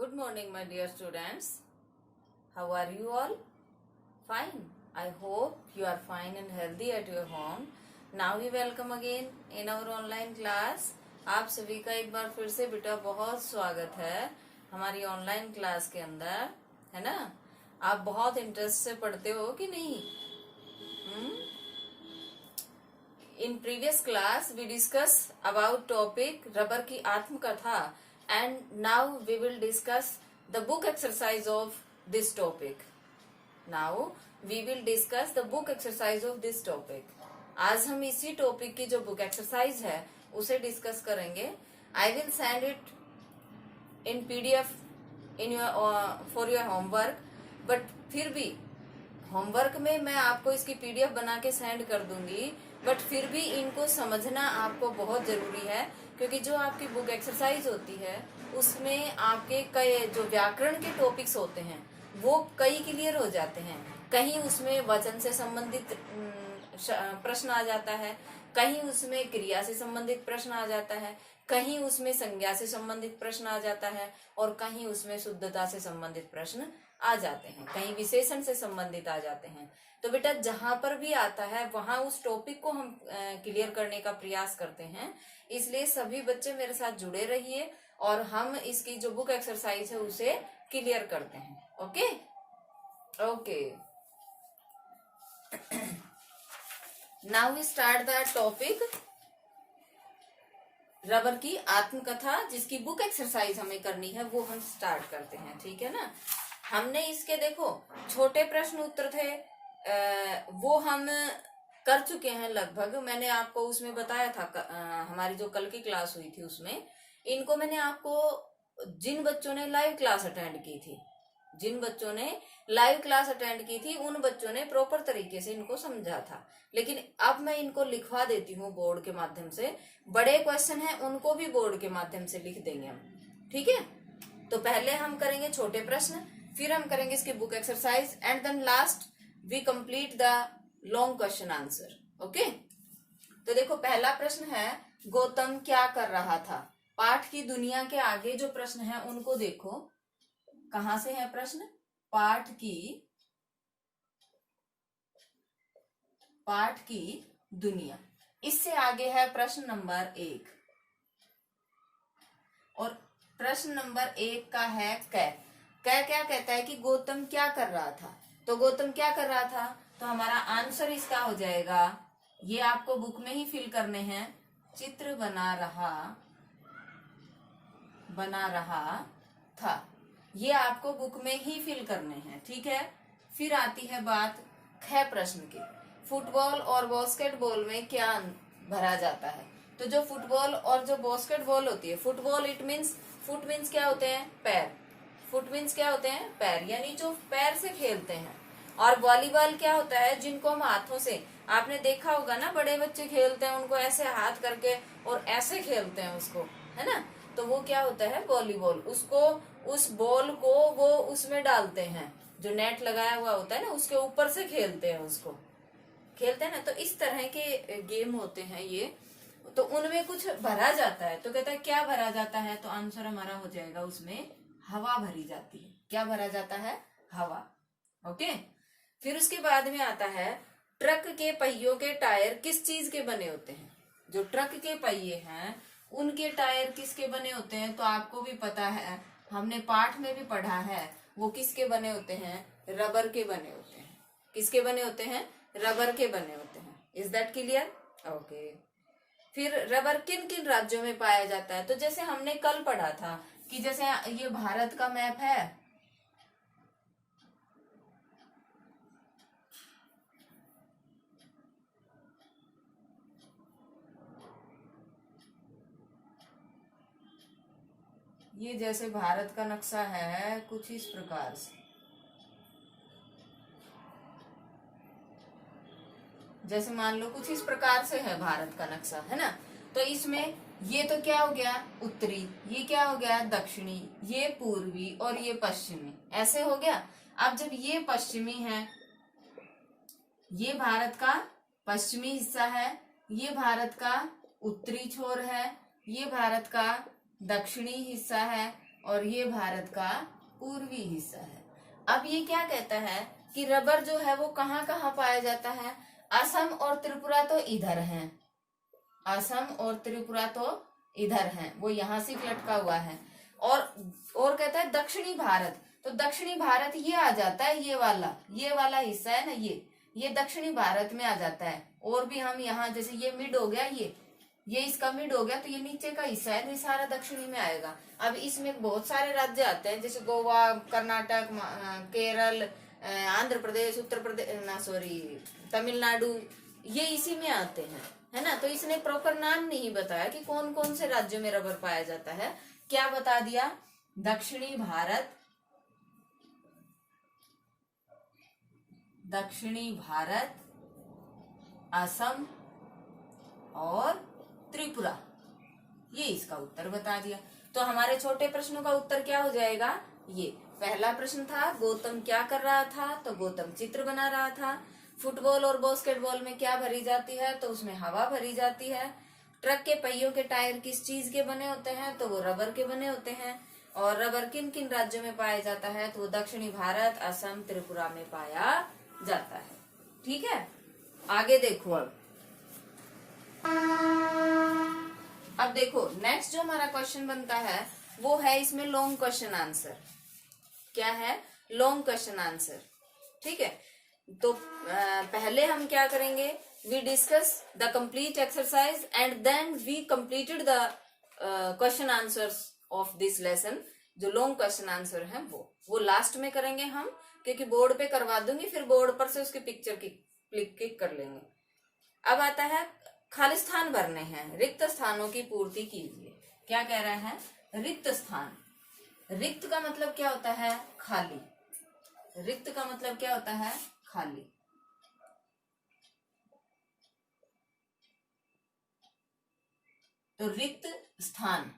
Good morning, my dear students. How are you all? Fine. I hope you are fine and healthy at your home. Now we welcome again in our online class. आप सभी का एक बार फिर से बेटा बहुत स्वागत है हमारी ऑनलाइन क्लास के अंदर, है ना। आप बहुत इंटरेस्ट से पढ़ते हो कि नहीं? In previous class we discuss about topic rubber की आत्मकथा and now we will discuss the book exercise of this topic. Now we will discuss the book exercise of this topic. आज हम इसी टॉपिक की जो बुक एक्सरसाइज है उसे discuss करेंगे. I will send it in PDF in your for your homework. But फिर भी होमवर्क में मैं आपको इसकी PDF बना के सेंड कर दूंगी. बट फिर भी इनको समझना आपको बहुत जरूरी है, क्योंकि जो आपकी बुक एक्सरसाइज होती है उसमें आपके कई जो व्याकरण के टॉपिक्स होते हैं वो कई क्लियर हो जाते हैं. कहीं उसमें वचन से संबंधित प्रश्न आ जाता है, कहीं उसमें क्रिया से संबंधित प्रश्न आ जाता है, कहीं उसमें संज्ञा से संबंधित प्रश्न आ जाता है, और कहीं उसमें शुद्धता से संबंधित प्रश्न आ जाते हैं, कहीं विशेषण से संबंधित आ जाते हैं. तो बेटा जहां पर भी आता है वहां उस टॉपिक को हम क्लियर करने का प्रयास करते हैं. इसलिए सभी बच्चे मेरे साथ जुड़े रहिए और हम इसकी जो बुक एक्सरसाइज है उसे क्लियर करते हैं. Okay okay. Now we start the topic rubber की आत्मकथा, जिसकी बुक एक्सरसाइज हमें करनी है वो हम स्टार्ट करते हैं. ठीक है ना. हमने इसके देखो छोटे प्रश्न उत्तर थे वो हम कर चुके हैं लगभग. मैंने आपको उसमें बताया था हमारी जो कल की क्लास हुई थी उसमें इनको मैंने आपको जिन बच्चों ने लाइव क्लास अटेंड की थी उन बच्चों ने प्रॉपर तरीके से इनको समझा था. लेकिन अब मैं इनको लिखवा देती हूँ बोर्ड के माध्यम से. बड़े क्वेश्चन हैं उनको भी बोर्ड के माध्यम से लिख देंगे हम. ठीक है. तो पहले हम करेंगे छोटे प्रश्न, फिर हम करेंगे इसकी book exercise, and then last we complete the long question answer. Okay. तो देखो पहला प्रश्न है गौतम क्या कर रहा था. पाठ की दुनिया के आगे जो प्रश्न है उनको देखो. कहां से है प्रश्न? पाठ की दुनिया. इससे आगे है प्रश्न नंबर 1, और प्रश्न नंबर 1 का है कै. क्या कहता है कि गौतम क्या कर रहा था. तो गौतम क्या कर रहा था, तो हमारा आंसर इसका हो जाएगा, ये आपको बुक में ही फिल करने हैं. चित्र बना रहा था. ये आपको बुक में ही फिल करने हैं. ठीक है. फिर आती है बात ख प्रश्न की. फुटबॉल और बास्केटबॉल में क्या भरा जाता है. तो जो फुटबॉल और जो बास्केटबॉल होती है, फुटबॉल फुट मीन्स क्या होते हैं? पैर. फुट मीन्स क्या होते हैं? पैर, यानी जो पैर से खेलते हैं. और वॉलीबॉल क्या होता है? जिनको हम हाथों से, आपने देखा होगा ना बड़े बच्चे खेलते हैं उनको ऐसे हाथ करके और ऐसे खेलते हैं उसको, है ना. तो वो क्या होता है? वॉलीबॉल. उसको उस बॉल को वो उसमें डालते हैं, जो नेट लगाया हुआ होता है ना उसके ऊपर से खेलते हैं, उसको खेलते हैं ना. तो इस तरह के गेम होते हैं ये. तो उनमें कुछ भरा जाता है. तो कहता है क्या भरा जाता है, तो आंसर हमारा हो जाएगा उसमें हवा भरी जाती है. क्या भरा जाता है? हवा. ओके. फिर उसके बाद में आता है ट्रक के पहियों के टायर किस चीज के बने होते हैं. जो ट्रक के पहिए हैं उनके टायर किसके बने होते हैं. तो आपको भी पता है, हमने पाठ में भी पढ़ा है, वो किसके बने होते हैं? रबर के बने होते हैं. किसके बने होते हैं? रबर के बने होते हैं. Is that clear? ओके. फिर रबर किन किन राज्यों में पाया जाता है. तो जैसे हमने कल पढ़ा था कि जैसे ये भारत का मैप है, ये जैसे भारत का नक्शा है कुछ इस प्रकार से, जैसे मान लो कुछ इस प्रकार से है भारत का नक्शा, है ना. तो इसमें ये तो क्या हो गया? उत्तरी. ये क्या हो गया? दक्षिणी. ये पूर्वी और ये पश्चिमी. ऐसे हो गया. अब जब ये पश्चिमी है, ये भारत का पश्चिमी हिस्सा है, ये भारत का उत्तरी छोर है, ये भारत का दक्षिणी हिस्सा है, और ये भारत का पूर्वी हिस्सा है। अब ये क्या कहता है कि रबर जो है वो कहाँ कहाँ पाया जाता है। असम और त्रिपुरा तो इधर हैं, असम और त्रिपुरा तो इधर हैं, वो यहां से लटका हुआ है। और कहता है दक्षिणी भारत, तो दक्षिणी भारत ये आ जाता है, ये वाला हिस्सा है ना, ये दक्षिणी भारत में आ जाता है। और भी हम यहाँ जैसे ये मिड हो गया, ये इसका मिड हो गया, तो ये नीचे का हिस्सा है, तो ये सारा दक्षिणी में आएगा। अब इसमें बहुत सारे राज्य आते हैं, जैसे गोवा, कर्नाटक, केरल, आंध्र प्रदेश, उत्तर प्रदेश, तमिलनाडु, ये इसी में आते हैं, है ना। तो इसने प्रॉपर नाम नहीं बताया कि कौन कौन से राज्यों में रबर पाया जाता है। क्या बता दिया, दक्षिणी भारत, असम और त्रिपुरा, ये इसका उत्तर बता दिया। तो हमारे छोटे प्रश्नों का उत्तर क्या हो जाएगा, ये पहला प्रश्न था गौतम क्या कर रहा था, तो गौतम चित्र बना रहा था। फुटबॉल और बास्केटबॉल में क्या भरी जाती है, तो उसमें हवा भरी जाती है। ट्रक के पहियों के टायर किस चीज के बने होते हैं, तो वो रबर के बने होते हैं। और रबर किन किन राज्यों में पाया जाता है, तो वो दक्षिणी भारत, असम, त्रिपुरा में पाया जाता है। ठीक है, आगे देखो। अब देखो नेक्स्ट जो हमारा क्वेश्चन बनता है वो है इसमें लॉन्ग क्वेश्चन आंसर। क्या है, लॉन्ग क्वेश्चन आंसर। ठीक है, तो पहले हम क्या करेंगे, we discuss the complete exercise and then we completed the question answers of this lesson. जो लॉन्ग क्वेश्चन आंसर है वो लास्ट में करेंगे हम, क्योंकि बोर्ड पे करवा दूंगी, फिर बोर्ड पर से उसकी पिक्चर की क्लिक कर लेंगे। अब आता है खाली स्थान भरने हैं, रिक्त स्थानों की पूर्ति कीजिए। क्या कह रहा है, रिक्त स्थान। रिक्त का मतलब क्या होता है, खाली। रिक्त का मतलब क्या होता है, खाली। तो रिक्त स्थान।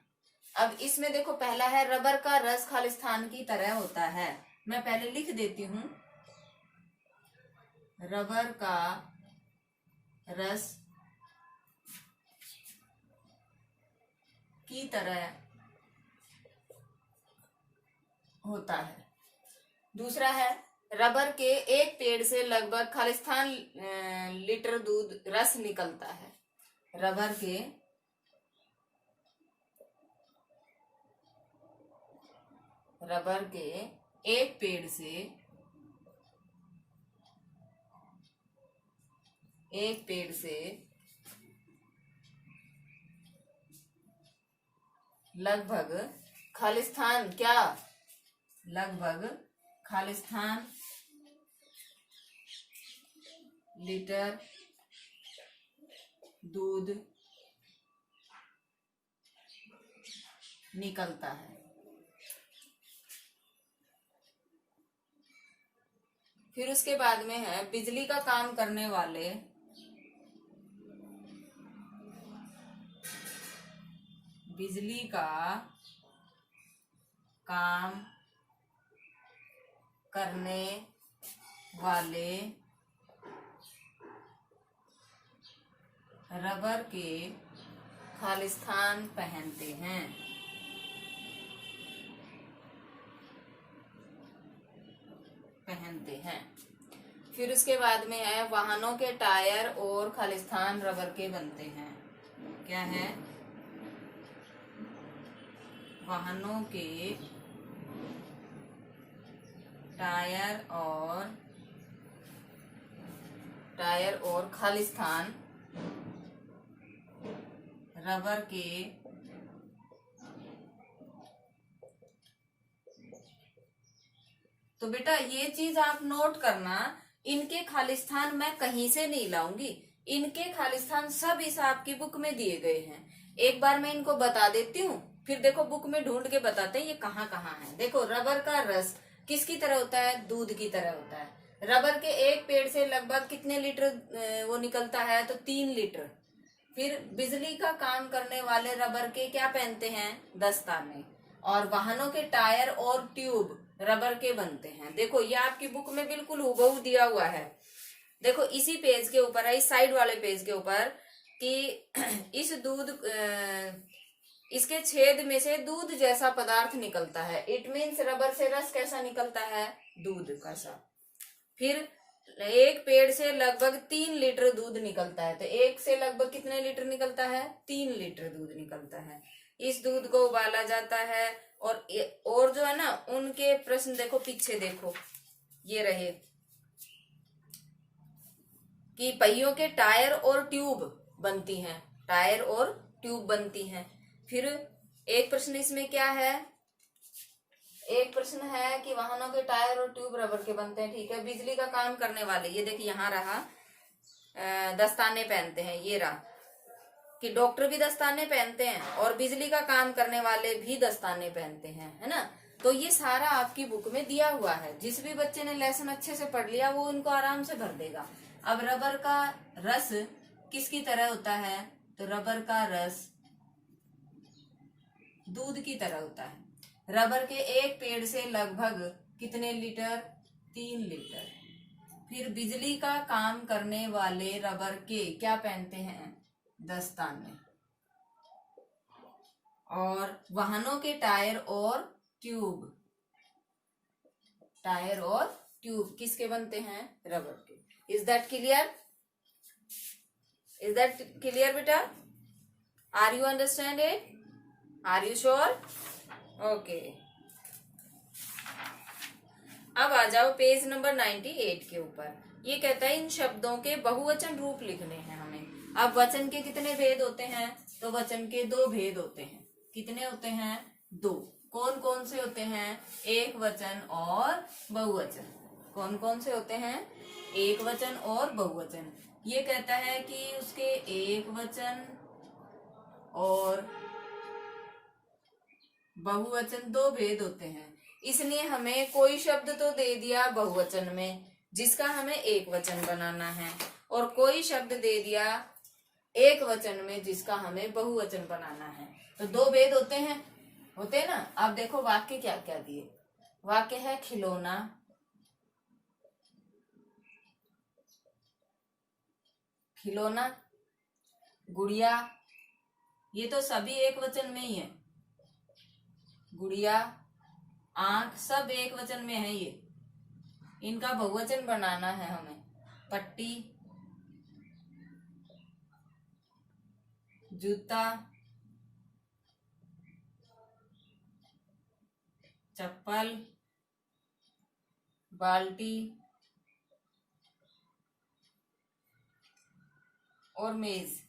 अब इसमें देखो पहला है रबर का रस खाली स्थान की तरह होता है। मैं पहले लिख देती हूं, रबर का रस की तरह होता है। दूसरा है रबर के एक पेड़ से लगभग खालिस्तान लीटर दूध रस निकलता है। रबर के एक पेड़ से लगभग खालिस्तान लीटर दूध निकलता है। फिर उसके बाद में है बिजली का काम करने वाले रबर के खालिस्तान पहनते हैं। फिर उसके बाद में है वाहनों के टायर और खालिस्तान रबर के बनते हैं। क्या है, वाहनों के टायर और खालिस्तान रबर के तो बेटा ये चीज आप नोट करना, इनके खालिस्तान मैं कहीं से नहीं लाऊंगी, इनके खालिस्तान सब इस आपकी बुक में दिए गए हैं। एक बार मैं इनको बता देती हूँ, फिर देखो बुक में ढूंढ के बताते हैं ये कहाँ कहाँ है। देखो रबर का रस किसकी तरह होता है, दूध की तरह होता है। रबर के एक पेड़ से लगभग कितने लीटर वो निकलता है, तो 3 लीटर। फिर बिजली का काम करने वाले रबर के क्या पहनते हैं, दस्ताने। और वाहनों के टायर और ट्यूब रबर के बनते हैं। देखो ये आपकी बुक में बिल्कुल हूबहू दिया हुआ है। देखो इसी पेज के ऊपर है, इस साइड वाले पेज के ऊपर, कि इसके छेद में से दूध जैसा पदार्थ निकलता है। इट मीन्स रबर से रस कैसा निकलता है, दूध का सा। फिर एक पेड़ से लगभग 3 लीटर दूध निकलता है। तो एक से लगभग कितने लीटर निकलता है, 3 लीटर दूध निकलता है। इस दूध को उबाला जाता है। और जो है ना, उनके प्रश्न देखो, पीछे देखो, ये रहे कि पहियों के टायर और ट्यूब बनती हैं, टायर और ट्यूब बनती हैं। फिर एक प्रश्न इसमें क्या है, एक प्रश्न है कि वाहनों के टायर और ट्यूब रबर के बनते हैं, ठीक है। बिजली का काम करने वाले, ये देखिए यहाँ रहा, दस्ताने पहनते हैं, ये रहा कि डॉक्टर भी दस्ताने पहनते हैं और बिजली का काम करने वाले भी दस्ताने पहनते हैं, है ना। तो ये सारा आपकी बुक में दिया हुआ है। जिस भी बच्चे ने लेसन अच्छे से पढ़ लिया वो इनको आराम से भर देगा। अब रबर का रस किसकी तरह होता है, तो रबर का रस दूध की तरह होता है। रबर के एक पेड़ से लगभग कितने लीटर, 3 लीटर। फिर बिजली का काम करने वाले रबर के क्या पहनते हैं, दस्ताने। और वाहनों के टायर और ट्यूब, टायर और ट्यूब किसके बनते हैं, रबर के। Is that clear, is that clear बेटा, are you understand it, are you sure, okay. अब आ जाओ पेज नंबर 98 के ऊपर। ये कहता है इन शब्दों के बहुवचन रूप लिखने हैं हमें। अब वचन के कितने भेद होते हैं, तो वचन के 2 भेद होते हैं। कितने होते हैं, 2। कौन कौन से होते हैं, एक वचन और बहुवचन। कौन कौन से होते हैं, एक वचन और बहुवचन। ये कहता है कि उसके एक वचन और बहुवचन 2 भेद होते हैं। इसलिए हमें कोई शब्द तो दे दिया बहुवचन में जिसका हमें एक वचन बनाना है, और कोई शब्द दे दिया एक वचन में जिसका हमें बहुवचन बनाना है। तो 2 भेद होते हैं, होते हैं ना। अब देखो वाक्य क्या क्या दिए। वाक्य है खिलौना, खिलौना, गुड़िया, ये तो सभी एक वचन में ही है। गुड़िया, आंख, सब एक वचन में है। ये इनका बहुवचन बनाना है हमें। पट्टी, जूता, चप्पल, बाल्टी और मेज,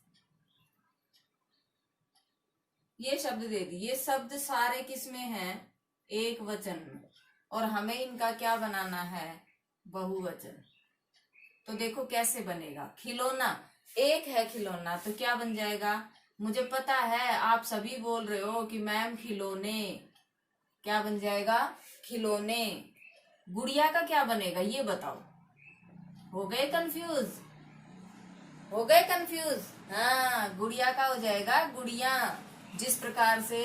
ये शब्द दे दी। ये शब्द सारे किस में हैं, एक वचन में, और हमें इनका क्या बनाना है, बहुवचन। तो देखो कैसे बनेगा। खिलौना, एक है खिलौना, तो क्या बन जाएगा, मुझे पता है आप सभी बोल रहे हो कि मैम खिलौने, क्या बन जाएगा, खिलौने। गुड़िया का क्या बनेगा ये बताओ, हो गए कंफ्यूज, हो गए कंफ्यूज। हाँ, गुड़िया का हो जाएगा गुड़िया। जिस प्रकार से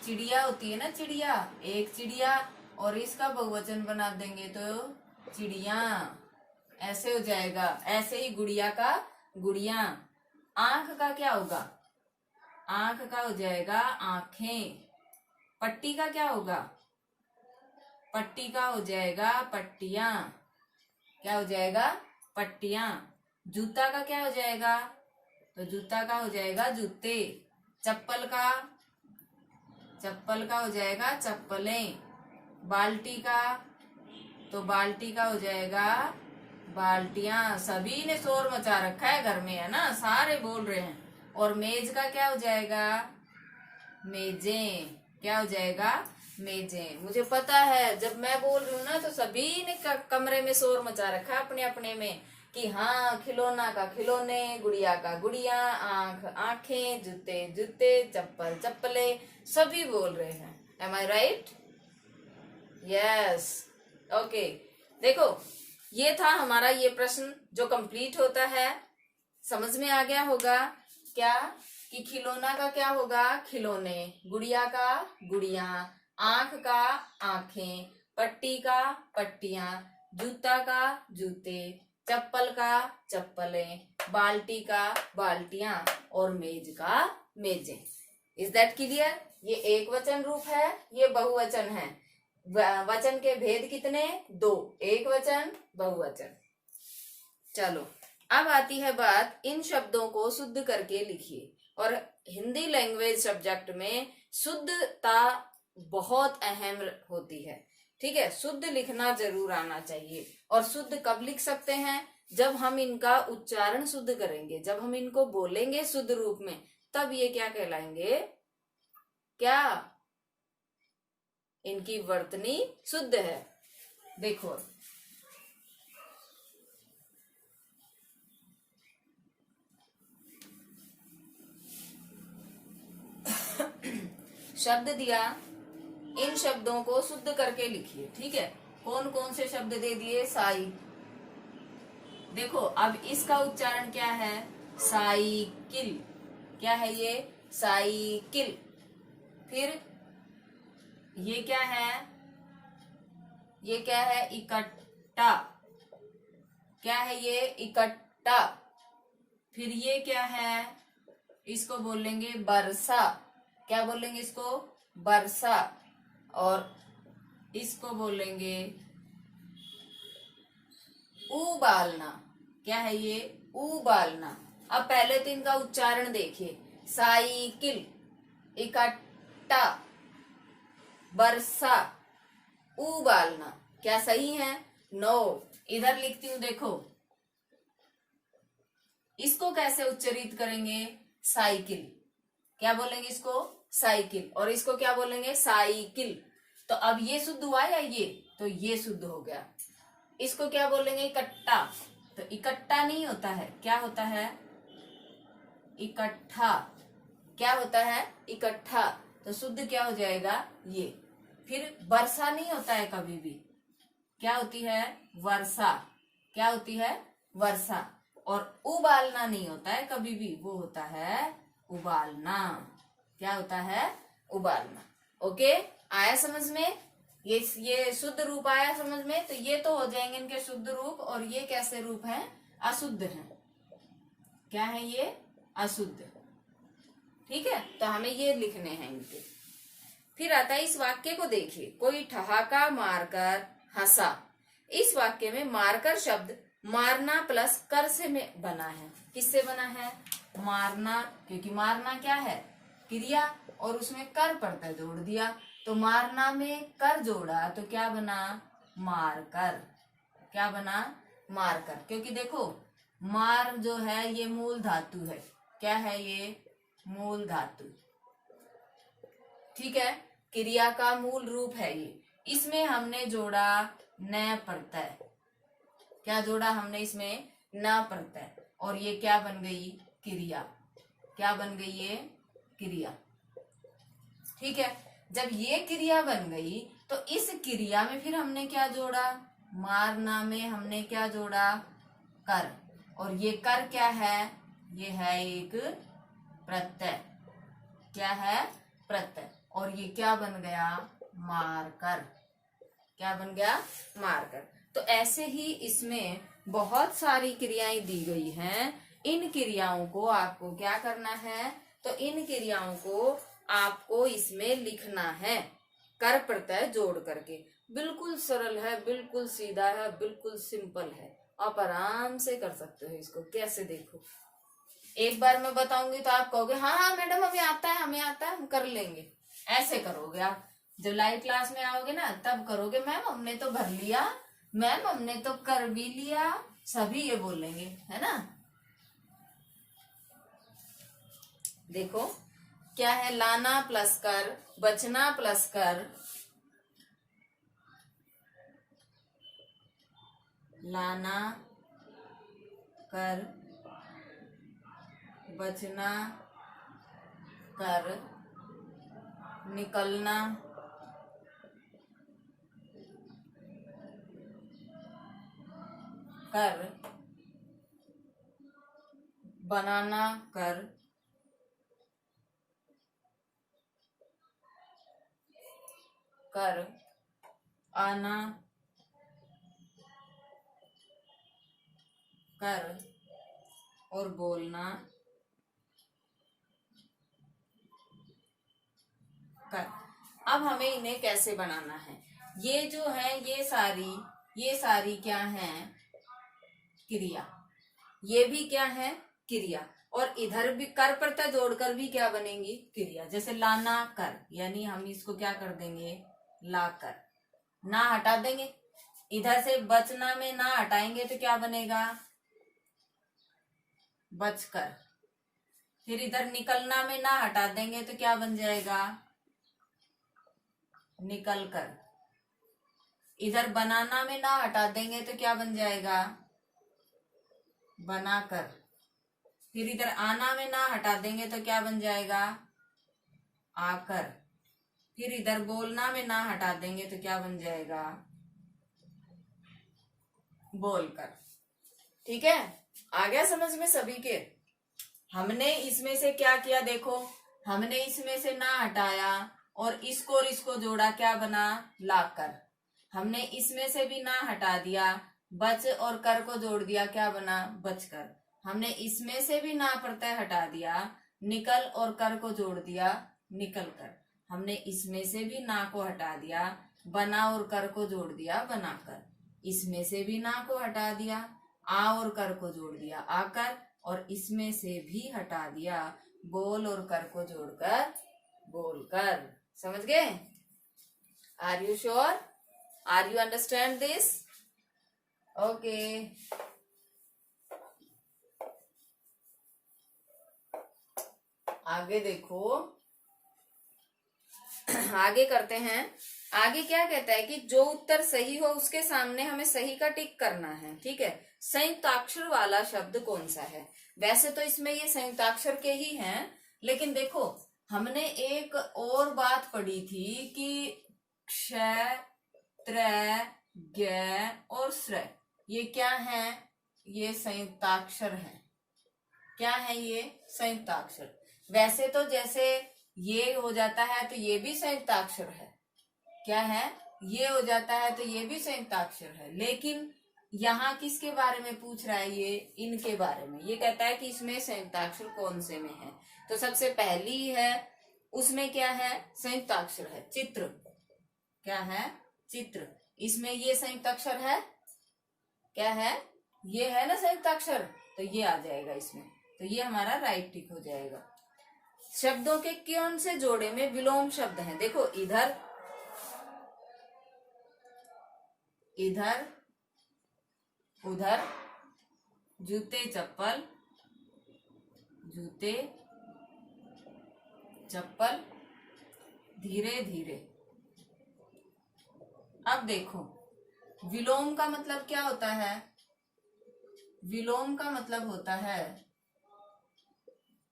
चिड़िया होती है ना, चिड़िया, एक चिड़िया, और इसका बहुवचन बना देंगे तो चिड़िया, ऐसे हो जाएगा। ऐसे ही गुड़िया का गुड़िया। आंख का क्या होगा, आंख का हो जाएगा आंखें। पट्टी का क्या होगा, पट्टी का हो जाएगा पट्टियां, क्या हो जाएगा, पट्टियां। जूता का क्या हो जाएगा, तो जूता का हो जाएगा जूते। चप्पल का, चप्पल का हो जाएगा चप्पलें। बाल्टी का, तो बाल्टी का हो जाएगा बाल्टियां। सभी ने शोर मचा रखा है घर में, है ना, सारे बोल रहे हैं। और मेज का क्या हो जाएगा, मेजें, क्या हो जाएगा, मेजें। मुझे पता है जब मैं बोल रही हूँ ना तो सभी ने कमरे में शोर मचा रखा है अपने अपने में कि हाँ, खिलौना का खिलौने, गुड़िया का गुड़िया, आंख आंखें, जूते जूते, चप्पल चप्पले, सभी बोल रहे हैं। एम आई राइट, यस, ओके। देखो ये था हमारा ये प्रश्न जो कंप्लीट होता है। समझ में आ गया होगा क्या, कि खिलौना का क्या होगा, खिलौने, गुड़िया का गुड़िया, आंख का आंखें, पट्टी का पट्टियां, जूता का जूते, चप्पल का चप्पलें, बाल्टी का बाल्टियां, और मेज का मेजें। Is that clear? ये एक वचन रूप है, ये बहुवचन है। वचन के भेद कितने? दो, एक वचन, बहुवचन। चलो अब आती है बात, इन शब्दों को शुद्ध करके लिखिए। और हिंदी लैंग्वेज सब्जेक्ट में शुद्धता बहुत अहम होती है, ठीक है। शुद्ध लिखना जरूर आना चाहिए। और शुद्ध कब लिख सकते हैं? जब हम इनका उच्चारण शुद्ध करेंगे, जब हम इनको बोलेंगे शुद्ध रूप में, तब ये क्या कहलाएंगे? क्या? इनकी वर्तनी शुद्ध है। देखो शब्द दिया, इन शब्दों को शुद्ध करके लिखिए, ठीक है। कौन कौन से शब्द दे दिए? साई। देखो अब इसका उच्चारण क्या है? साइकिल। क्या है ये? साइकिल। फिर ये क्या है? ये क्या है? इकट्ठा। क्या है ये? इकट्ठा। फिर ये क्या है? इसको बोलेंगे बरसा। क्या बोलेंगे इसको? बरसा। और इसको बोलेंगे उबालना। क्या है ये? उबालना। अब पहले तो इनका उच्चारण देखिए, साइकिल, इकट्ठा, बरसा, उबालना। क्या सही है? नो। इधर लिखती हूं, देखो इसको कैसे उच्चारित करेंगे? साइकिल। क्या बोलेंगे इसको? साइकिल। और इसको क्या बोलेंगे? साइकिल। तो अब ये शुद्ध हुआ या ये? तो ये शुद्ध हो गया। इसको क्या बोलेंगे? इकट्ठा। तो इकट्ठा नहीं होता है, क्या होता है? इकट्ठा। क्या होता है? इकट्ठा। तो शुद्ध क्या हो जाएगा? ये। फिर वर्षा नहीं होता है कभी भी, क्या होती है? वर्षा। क्या होती है? वर्षा। और उबालना नहीं होता है कभी भी, वो होता है उबालना। क्या होता है? उबालना। ओके, आया समझ में? ये शुद्ध रूप आया समझ में? तो ये तो हो जाएंगे इनके शुद्ध रूप। और ये कैसे रूप हैं? अशुद्ध हैं। क्या है ये? अशुद्ध। ठीक है, तो हमें ये लिखने हैं इनके। फिर आता है, इस वाक्य को देखिए, कोई ठहाका मारकर हंसा। इस वाक्य में मारकर शब्द मारना प्लस कर से में बना है। किससे बना है? मारना, क्योंकि मारना क्या है? क्रिया, और उसमें कर प्रत्यय जोड़ दिया। तो मारना में कर जोड़ा तो क्या बना? मारकर। क्या बना? मारकर। क्योंकि देखो मार जो है ये मूल धातु है। क्या है ये? मूल धातु। ठीक है, क्रिया का मूल रूप है ये। इसमें हमने जोड़ा न प्रत्यय। क्या जोड़ा हमने इसमें? न प्रत्यय। और ये क्या बन गई? क्रिया। क्या बन गई? ये क्रिया। ठीक है, जब ये क्रिया बन गई तो इस क्रिया में फिर हमने क्या जोड़ा? मारना में हमने क्या जोड़ा? कर। और ये कर क्या है? ये है एक प्रत्यय। क्या है? प्रत्यय। और ये क्या बन गया? मारकर। क्या बन गया? मारकर। तो ऐसे ही इसमें बहुत सारी क्रियाएं दी गई हैं। इन क्रियाओं को आपको क्या करना है? तो इन क्रियाओं को आपको इसमें लिखना है, कर प्रत्यय जोड़ करके। बिल्कुल सरल है, बिल्कुल सीधा है, बिल्कुल सिंपल है। आप आराम से कर सकते हो इसको। कैसे? देखो, एक बार मैं बताऊंगी तो आप कहोगे हाँ हाँ मैडम हमें आता है, हमें आता है, हम कर लेंगे। ऐसे करोगे आप। जब लाइव क्लास में आओगे ना तब करोगे, मैम हमने तो भर लिया, मैम हमने तो कर भी लिया, सभी ये बोलेंगे, है ना। देखो क्या है? लाना प्लस कर, बचना प्लस कर, लाना कर, बचना कर, निकलना कर, बनाना कर, कर, आना कर, और बोलना कर। अब हमें इन्हें कैसे बनाना है, ये जो है ये सारी क्या है, क्रिया, ये भी क्या है, क्रिया, और इधर भी कर प्रत्यय जोड़कर भी क्या बनेंगी, क्रिया। जैसे लाना कर, यानी हम इसको क्या कर देंगे, ला कर, ना हटा देंगे, इधर से बचना में ना हटाएंगे तो क्या बनेगा, बचकर। फिर इधर निकलना में ना हटा देंगे तो क्या बन जाएगा, निकल कर। इधर बनाना में ना हटा देंगे तो क्या बन जाएगा, बनाकर। फिर इधर आना में ना हटा देंगे तो क्या बन जाएगा, आकर। फिर इधर बोलना में ना हटा देंगे तो क्या बन जाएगा, बोलकर। ठीक है, आ गया समझ में सभी के। हमने इसमें से क्या किया, देखो हमने इसमें से ना हटाया और इसको जोड़ा, क्या बना, लाकर। हमने इसमें से भी ना हटा दिया, बच और कर को जोड़ दिया, क्या बना, बचकर। हमने इसमें से भी ना प्रत्यय हटा दिया, निकल और कर को जोड़ दिया, निकल कर। हमने इसमें से भी ना को हटा दिया, बना और कर को जोड़ दिया, बनाकर। इसमें से भी ना को हटा दिया, आ और कर को जोड़ दिया, आकर। और इसमें से भी हटा दिया, बोल और कर को जोड़कर, बोलकर। समझ गए? Are you sure? Are you understand this? Okay, आगे देखो, आगे करते हैं। आगे क्या कहता है कि जो उत्तर सही हो उसके सामने हमें सही का टिक करना है। ठीक है, संयुक्ताक्षर वाला शब्द कौन सा है? वैसे तो इसमें ये संयुक्ताक्षर के ही हैं, लेकिन देखो हमने एक और बात पढ़ी थी कि क्ष, त्र, ज्ञ और श्र, ये क्या है, ये संयुक्ताक्षर है। क्या है ये? संयुक्ताक्षर। वैसे तो जैसे ये हो जाता है तो ये भी संयुक्ताक्षर है। क्या है? ये हो जाता है तो ये भी संयुक्ताक्षर है। लेकिन यहाँ किसके बारे में पूछ रहा है? ये इनके बारे में। ये कहता है कि इसमें संयुक्ताक्षर कौन से में है। तो सबसे पहली है, उसमें क्या है? संयुक्ताक्षर है चित्र। क्या है? चित्र। इसमें ये संयुक्ताक्षर है। क्या है? ये है ना संयुक्ताक्षर, तो ये आ जाएगा इसमें। तो ये हमारा राइट टिक हो जाएगा। शब्दों के कौन से जोड़े में विलोम शब्द हैं? देखो इधर, इधर, उधर, जूते चप्पल, जूते चप्पल, धीरे धीरे। अब देखो विलोम का मतलब क्या होता है? विलोम का मतलब होता है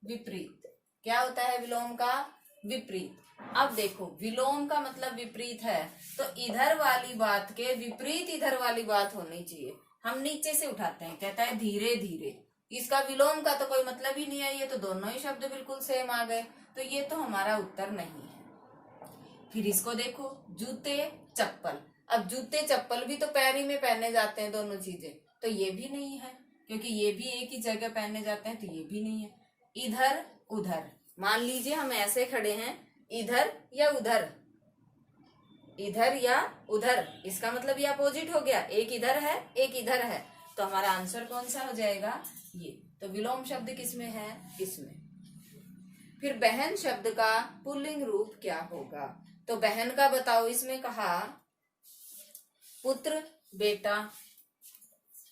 विपरीत। क्या होता है विलोम का? विपरीत। अब देखो विलोम का मतलब विपरीत है, तो इधर वाली बात के विपरीत इधर वाली बात होनी चाहिए। हम नीचे से उठाते हैं, कहता है धीरे धीरे, इसका विलोम का तो कोई मतलब ही नहीं है। ये तो दोनों ही शब्द बिल्कुल सेम आ गए, तो ये तो हमारा उत्तर नहीं है। फिर इसको देखो, जूते चप्पल। अब जूते चप्पल भी तो पैर ही में पहने जाते हैं दोनों चीजें, तो ये भी नहीं है, क्योंकि ये भी एक ही जगह पहने जाते हैं, तो ये भी नहीं है। इधर उधर, मान लीजिए हम ऐसे खड़े हैं, इधर या उधर, इधर या उधर, इसका मतलब ये अपोजिट हो गया। एक इधर है, एक इधर है, तो हमारा आंसर कौन सा हो जाएगा? ये। तो विलोम शब्द किसमें है? इसमें। फिर बहन शब्द का पुल्लिंग रूप क्या होगा? तो बहन का बताओ, इसमें कहा पुत्र, बेटा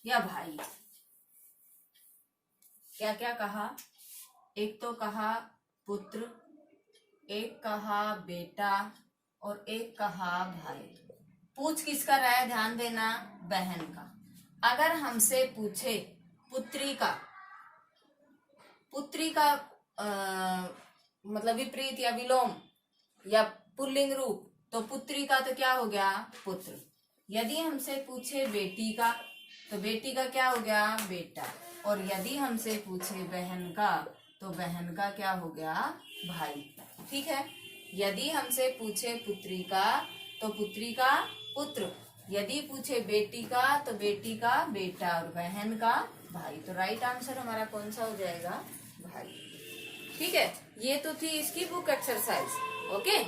या भाई। क्या क्या कहा? एक तो कहा पुत्र, एक कहा बेटा और एक कहा भाई। पूछ किसका रहा है? ध्यान देना, बहन का। अगर हमसे पूछे पुत्री का, पुत्री का मतलब विपरीत या विलोम या पुल्लिंग रूप, तो पुत्री का तो क्या हो गया? पुत्र। यदि हमसे पूछे बेटी का, तो बेटी का क्या हो गया? बेटा। और यदि हमसे पूछे बहन का, तो बहन का क्या हो गया? भाई। ठीक है, यदि हमसे पूछे पुत्री का, तो पुत्री का पुत्र। यदि पूछे बेटी का, तो बेटी का बेटा और बहन का भाई। तो राइट आंसर हमारा कौन सा हो जाएगा? भाई। ठीक है, ये तो थी इसकी बुक एक्सरसाइज। ओके।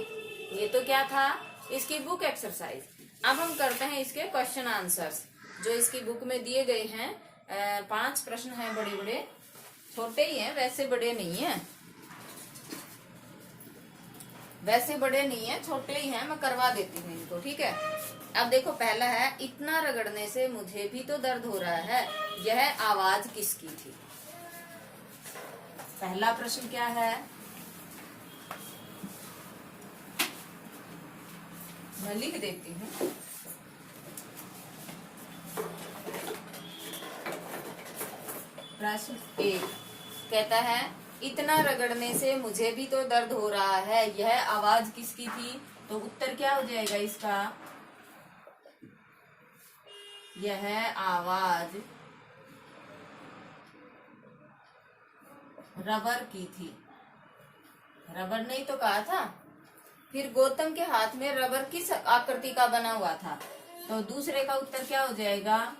ये तो क्या था, इसकी बुक एक्सरसाइज। अब हम करते हैं इसके क्वेश्चन आंसर्स जो इसकी बुक में दिए गए हैं। 5 प्रश्न हैं, बड़े बड़े, छोटे ही हैं, वैसे बड़े नहीं है, वैसे बड़े नहीं है, छोटे ही हैं। मैं करवा देती हूँ इनको, ठीक है। अब देखो, पहला है, इतना रगड़ने से मुझे भी तो दर्द हो रहा है, यह आवाज किसकी थी। पहला प्रश्न क्या है, मैं लिख देती हूँ। प्रश्न 1 कहता है, इतना रगड़ने से मुझे भी तो दर्द हो रहा है, यह आवाज किसकी थी। तो उत्तर क्या हो जाएगा इसका, यह आवाज रबर की थी। रबर ने ही तो कहा था। फिर गौतम के हाथ में रबर किस आकृति का बना हुआ था। तो दूसरे का उत्तर क्या हो जाएगा,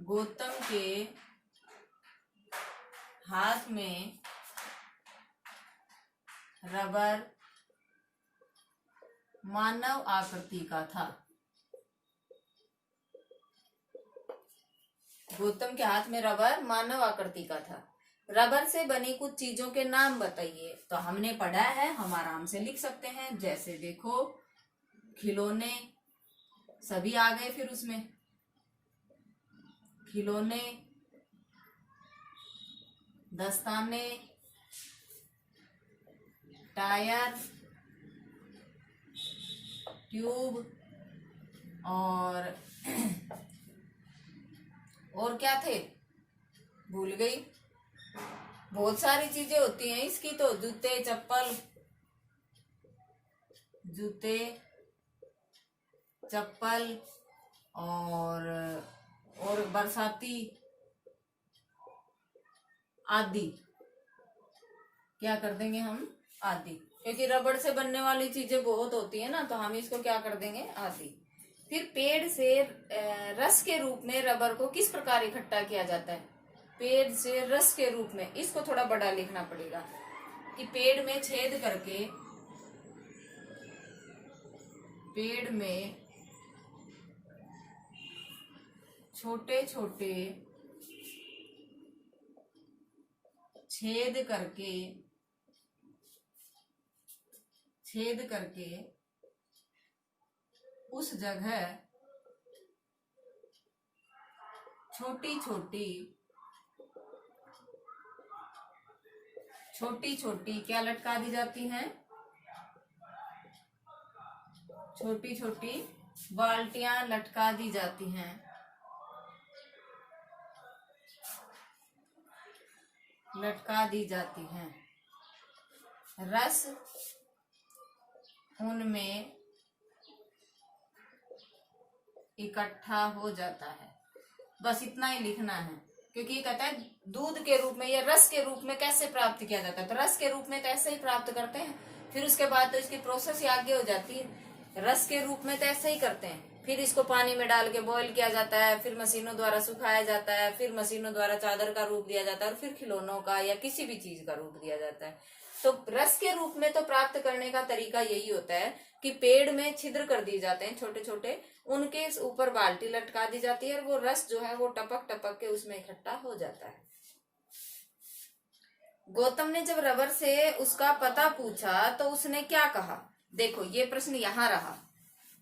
गौतम के हाथ में रबर मानव आकृति का था। गौतम के हाथ में रबर मानव आकृति का था। रबर से बनी कुछ चीजों के नाम बताइए। तो हमने पढ़ा है, हम आराम से लिख सकते हैं। जैसे देखो, खिलौने, सभी आ गए। फिर उसमें खिलौने, दस्ताने, टायर, ट्यूब और क्या थे, भूल गई। बहुत सारी चीजें होती हैं इसकी तो, जूते, चप्पल, जूते, चप्पल और बरसाती आदि। क्या कर देंगे हम, आदि, क्योंकि रबड़ से बनने वाली चीजें बहुत होती है ना, तो हम इसको क्या कर देंगे, आदि। फिर पेड़ से रस के रूप में रबर को किस प्रकार इकट्ठा किया जाता है। पेड़ से रस के रूप में, इसको थोड़ा बड़ा लिखना पड़ेगा कि पेड़ में छेद करके, पेड़ में छोटे छोटे छेद करके उस जगह छोटी छोटी क्या लटका दी जाती हैं, छोटी छोटी बाल्टियां लटका दी जाती हैं। लटका दी जाती हैं। रस उनमें इकट्ठा हो जाता है। बस इतना ही लिखना है, क्योंकि ये कहता है दूध के रूप में या रस के रूप में कैसे प्राप्त किया जाता है। तो रस के रूप में तो ऐसे ही प्राप्त करते हैं, फिर उसके बाद तो इसकी प्रोसेस ही आगे हो जाती है। रस के रूप में तो ऐसे ही करते हैं, फिर इसको पानी में डाल के बॉईल किया जाता है, फिर मशीनों द्वारा सुखाया जाता है, फिर मशीनों द्वारा चादर का रूप दिया जाता है, और फिर खिलौनों का या किसी भी चीज का रूप दिया जाता है। तो रस के रूप में तो प्राप्त करने का तरीका यही होता है कि पेड़ में छिद्र कर दिए जाते हैं छोटे छोटे, उनके ऊपर बाल्टी लटका दी जाती है, और वो रस जो है वो टपक टपक के उसमें इकट्ठा हो जाता है। गौतम ने जब रबर से उसका पता पूछा तो उसने क्या कहा। देखो, ये प्रश्न यहाँ रहा।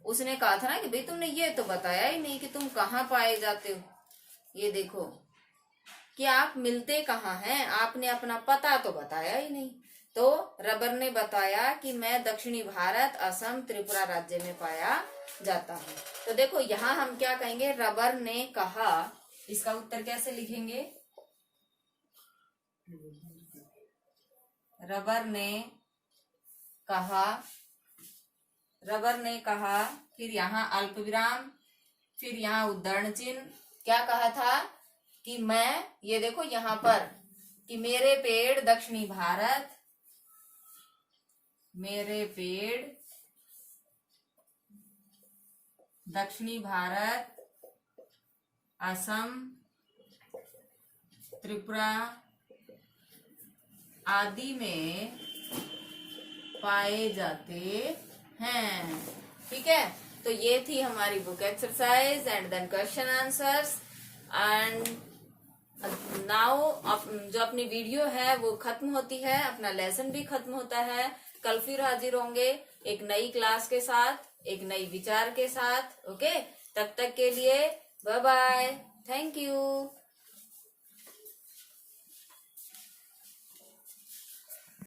उसने कहा था ना कि भाई तुमने ये तो बताया ही नहीं कि तुम कहाँ पाए जाते हो। ये देखो कि आप मिलते कहाँ हैं, आपने अपना पता तो बताया ही नहीं। तो रबर ने बताया कि मैं दक्षिणी भारत, असम, त्रिपुरा राज्य में पाया जाता हूँ। तो देखो, यहाँ हम क्या कहेंगे, रबर ने कहा। इसका उत्तर कैसे लिखेंगे, रबर ने कहा, रबर ने कहा, फिर यहाँ अल्प विराम, फिर यहाँ उद्धरण चिन्ह। क्या कहा था कि मैं, ये देखो यहाँ पर, कि मेरे पेड़ दक्षिणी भारत, मेरे पेड़ दक्षिणी भारत, असम, त्रिपुरा आदि में पाए जाते हैं। ठीक है, तो ये थी हमारी book exercise and then question answers. And now जो अपनी वीडियो है वो खत्म होती है, अपना लेसन भी खत्म होता है। कल फिर हाजिर होंगे एक नई क्लास के साथ, एक नई विचार के साथ। ओके, तब तक के लिए बाय बाय, थैंक यू।